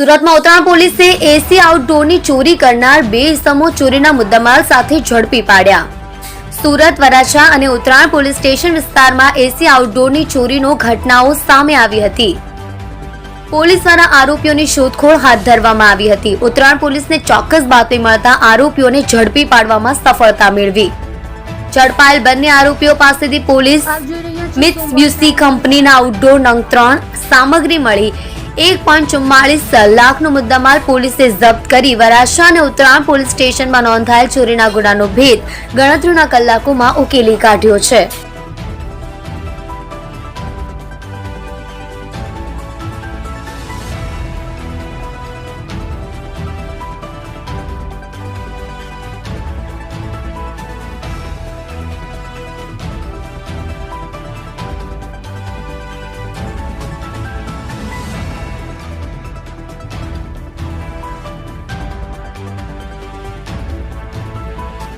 સુરતમાં ઉત્તરાયણ પોલીસે એસી આઉટડોરની ચોરી કરનાર બે ઇસમો ચોરીના મુદ્દામાલ સાથે ઝડપી પાડ્યા। સુરત, વરાછા અને ઉત્તરાયણ પોલીસ સ્ટેશન વિસ્તારમાં એસી આઉટડોરની ચોરીનો ઘટનાઓ સામે આવી હતી। પોલીસ દ્વારા આરોપીઓની શોધખોળ હાથ ધરવામાં આવી હતી। ઉત્તરાયણ પોલીસને ચોક્કસ બાતમી મળતા આરોપીઓને ઝડપી પાડવામાં સફળતા મેળવી। ઝડપાયેલ બંને આરોપીઓ પાસેથી પોલીસ મિત્સુબિશી કંપનીના આઉટડોર નંગ 3 સામગ્રી મળી 1.44 લાખનો મુદ્દામાલ પોલીસે જપ્ત કરી વરાછા અને ઉત્તરાયણ પોલીસ સ્ટેશનમાં નોંધાયેલ ચોરીના ગુનાનો ભેદ ગણતરીના કલાકોમાં ઉકેલી કાઢ્યો છે।